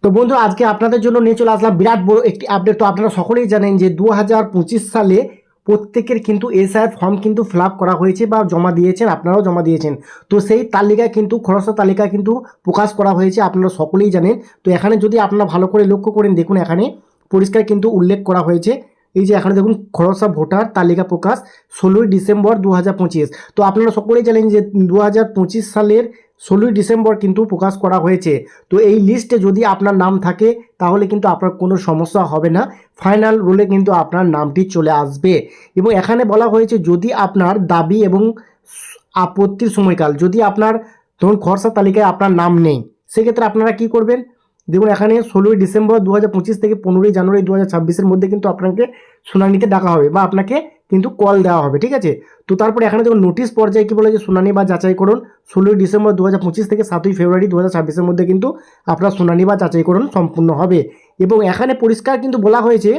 তো বন্ধু আজকে আপনাদের জন্য নিয়ে চলে আসলাম বিরাট বড় একটি আপডেট। তো আপনারা সকলেই জানেন যে 2025 সালে প্রত্যেকের কিন্তু এসআইআর ফর্ম কিন্তু ফিল আপ করা হয়েছে বা জমা দিয়েছেন, আপনারাও জমা দিয়েছেন। তো সেই তালিকা কিন্তু খরচা তালিকা কিন্তু প্রকাশ করা হয়েছে, আপনারা সকলেই জানেন। তো এখানে যদি আপনারা ভালো করে লক্ষ্য করেন, দেখুন এখানে পরিষ্কার কিন্তু উল্লেখ করা হয়েছে। এই যে এখানে দেখুন খরচা ভোটার তালিকা প্রকাশ 16ই ডিসেম্বর 2025। তো আপনারা সকলেই জানেন যে 2025 সালের 16ই ডিসেম্বর কিন্তু প্রকাশ করা হয়েছে। তো এই লিস্টে যদি আপনার নাম থাকে তাহলে কিন্তু আপনার কোনো সমস্যা হবে না, ফাইনাল রুলে কিন্তু আপনার নামটি চলে আসবে। এবং এখানে বলা হয়েছে যদি আপনার দাবি এবং আপত্তির সময়কাল, যদি আপনার ধরুন খরচা তালিকায় আপনার নাম নেই, সেক্ষেত্রে আপনারা কি করবেন, দেখুন এখানে 16ই ডিসেম্বর 2025 থেকে 15ই জানুয়ারি 2026-এর মধ্যে কিন্তু আপনাকে শুনানিতে ডাকা হবে বা আপনাকে কিন্তু কল দেওয়া হবে, ঠিক আছে। তো তারপরে এখানে দেখুন নোটিশ পর্যায়ে কি বলে যে শুনানি বা যাচাইকরণ 16ই ডিসেম্বর 2025 থেকে 7ই ফেব্রুয়ারি 2026-এর মধ্যে কিন্তু আপনার শুনানি বা যাচাইকরণ সম্পূর্ণ হবে। এবং এখানে পরিষ্কার কিন্তু বলা হয়েছে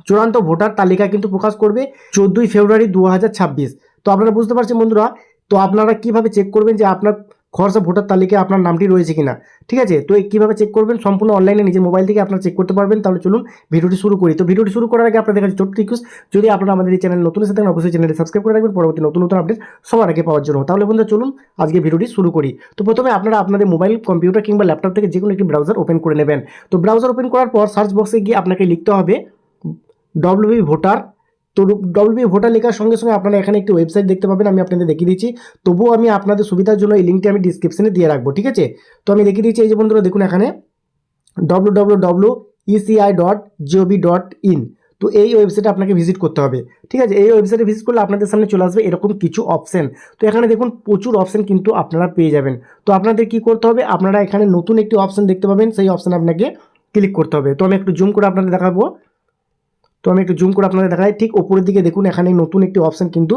চূড়ান্ত ভোটার তালিকা কিন্তু প্রকাশ করবে 14ই ফেব্রুয়ারি 2026। তো আপনারা বুঝতে পারছেন বন্ধুরা। তো আপনারা কিভাবে চেক করবেন যে আপনার খরচা ভোটার তালিকায় আপনার নামটি রয়েছে কিনা, ঠিক আছে। তো কিভাবে চেক করবেন সম্পূর্ণ অনলাইনে নিজের মোবাইল থেকে আপনারা চেক করতে পারবেন। তাহলে চলুন ভিডিওটি শুরু করি। তো ভিডিওটি শুরু করার আগে আপনাদের কাছে ছোট্ট রিকোয়েস্ট, যদি আপনারা আমাদের এই চ্যানেল নতুন এসে থাকেন অবশ্যই চ্যানেলটি সাবস্ক্রাইব করে রাখবেন পরবর্তী নতুন নতুন আপডেট সবার আগে পাওয়ার জন্য। তাহলে বন্ধুরা চলুন আজকে ভিডিওটি শুরু করি। তো প্রথমে আপনারা আপনাদের মোবাইল, কম্পিউটার কিংবা ল্যাপটপ থেকে যে কোনো একটি ব্রাউজার ওপেন করে নেবেন। তো ব্রাউজার ওপেন করার পর সার্চ বক্সে গিয়ে আপনাকে লিখতে হবে ডব্লিউবি ভোটার। তো ডব্লিউবি ভোটার লেখার সঙ্গে সঙ্গে আপনারা এখানে একটি ওয়েবসাইট দেখতে পাবেন, আমি আপনাদের দেখিয়ে দিচ্ছি। তবুও আমি আপনাদের সুবিধার জন্য এই লিঙ্কটি আমি ডিসক্রিপশনে দিয়ে রাখবো, ঠিক আছে। তো আমি দেখিয়ে দিচ্ছি। এই যে বন্ধুরা দেখুন এখানে www.eci.gov.in। তো এই ওয়েবসাইটে আপনাকে ভিজিট করতে হবে, ঠিক আছে। এই ওয়েবসাইটে ভিজিট করলে আপনাদের সামনে চলে আসবে এরকম কিছু অপশন। তো এখানে দেখুন প্রচুর অপশন কিন্তু আপনারা পেয়ে যাবেন। তো আপনাদের কি করতে হবে, আপনারা এখানে নতুন একটি অপশন দেখতে পাবেন, সেই অপশানে আপনাকে ক্লিক করতে হবে। তো আমি একটু জুম করে আপনাদের দেখাবো। দেখাই, ঠিক ওপরের দিকে দেখুন এখানে নতুন একটি অপশন কিন্তু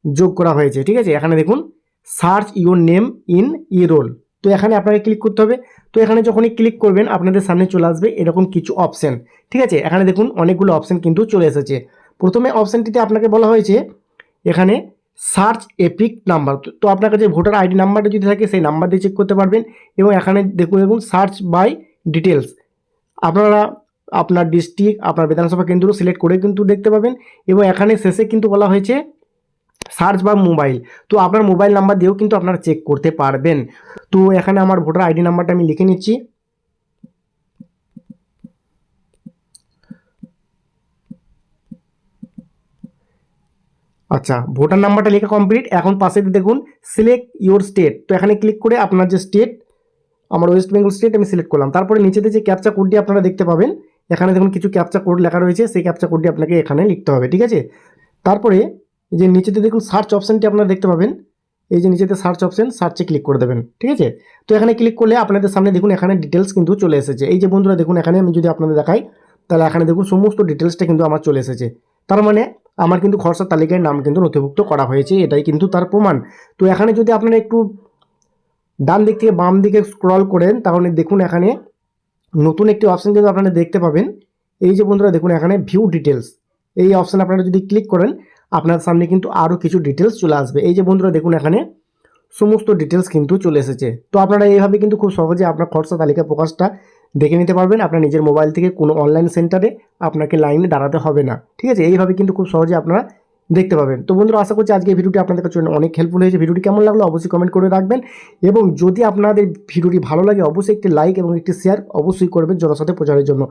যোগ করা হয়েছে, ঠিক আছে। এখানে দেখুন search your name in e roll. তো এখানে আপনাকে ক্লিক করতে হবে। তো এখানে যখনই ক্লিক করবেন আপনাদের সামনে চলে আসবে এরকম কিছু অপশন, ঠিক আছে। এখানে দেখুন অনেকগুলো অপশন কিন্তু চলে এসেছে। প্রথমে অপশনটিতে আপনাকে বলা হয়েছে এখানে সার্চ এপিক নাম্বার। তো আপনার কাছে ভোটার আইডি নাম্বারটা যদি থাকে সেই নাম্বার দিয়ে চেক করতে পারবেন। এবং এখানে দেখুন সার্চ বাই ডিটেলস, আপনারা আপনার ডিস্ট্রিক্ট, আপনার বিধানসভা কেন্দ্র সিলেক্ট করে কিন্তু দেখতে পাবেন। এবং এখানে শেষে কিন্তু বলা হয়েছে সার্চ বা মোবাইল। তো আপনার মোবাইল নাম্বার দিয়েও কিন্তু আপনারা চেক করতে পারবেন। তো এখানে আমার ভোটার আইডি নাম্বারটা আমি লিখে নিচ্ছি। আচ্ছা, ভোটার নাম্বারটা লেখা কমপ্লিট। এখন পাশে দেখুন সিলেক্ট ইউর স্টেট। তো এখানে ক্লিক করে আপনার যে স্টেট, আমার ওয়েস্ট বেঙ্গল স্টেট আমি সিলেক্ট করলাম। তারপরে নিচেতে যে ক্যাপচা কোডটি আপনারা দেখতে পাবেন, এখানে দেখুন কিছু ক্যাপচা কোড লেখা রয়েছে, সেই ক্যাপচা কোডটি আপনাকে এখানে লিখতে হবে, ঠিক আছে। তারপরে এই যে নিচেতে দেখুন সার্চ অপশানটি আপনারা দেখতে পাবেন, এই যে নিচেতে সার্চ অপশান, সার্চে ক্লিক করে দেবেন, ঠিক আছে। তো এখানে ক্লিক করলে আপনাদের সামনে দেখুন এখানে ডিটেলস কিন্তু চলে এসেছে। এই যে বন্ধুরা দেখুন এখানে আমি যদি আপনাদের দেখাই, তাহলে এখানে দেখুন সমস্ত ডিটেলসটা কিন্তু আমার চলে এসেছে। তার মানে আমার কিন্তু খরচার তালিকায় নাম কিন্তু নথিভুক্ত করা হয়েছে, এটাই কিন্তু তার প্রমাণ। তো এখানে যদি আপনারা একটু ডান দিক থেকে বাম দিকে স্ক্রল করেন তাহলে দেখুন এখানে নতুন একটি অপশান কিন্তু আপনারা দেখতে পাবেন। এই যে বন্ধুরা দেখুন এখানে ভিউ ডিটেলস, এই অপশান আপনারা যদি ক্লিক করেন আপনার সামনে কিন্তু আরও কিছু ডিটেলস চলে আসবে। এই যে বন্ধুরা দেখুন এখানে সমস্ত ডিটেলস কিন্তু চলে এসেছে। তো আপনারা এইভাবে কিন্তু খুব সহজে আপনার খরচা তালিকা প্রকাশটা দেখে নিতে পারবেন আপনার নিজের মোবাইল থেকে। কোনো অনলাইন সেন্টারে আপনাকে লাইনে দাঁড়াতে হবে না, ঠিক আছে। এইভাবে কিন্তু খুব সহজে আপনারা দেখতে পাবেন। তো বন্ধুরা আশা করছি আজকে এই ভিডিওটি আপনাদের কাছে অনেক হেল্পফুল হয়েছে। ভিডিওটি কেমন লাগলো অবশ্যই কমেন্ট করে রাখবেন। এবং যদি আপনাদের ভিডিওটি ভালো লাগে অবশ্যই একটি লাইক এবং একটি শেয়ার অবশ্যই করবেন জনসাথে প্রচারের জন্য।